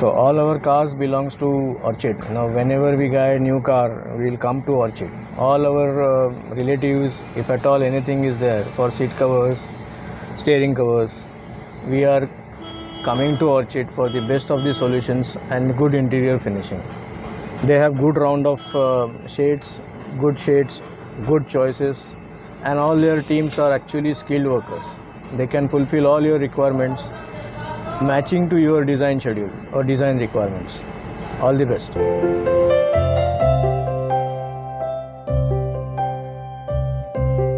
So all our cars belongs to Orchid. Now whenever we buy a new car, we will come to Orchid. All our relatives, if at all anything is there for seat covers, steering covers, we are coming to Orchid for the best of the solutions and good interior finishing. They have good round of shades, good choices, and all their teams are actually skilled workers. They can fulfill all your requirements matching to your design schedule or design requirements. All the best.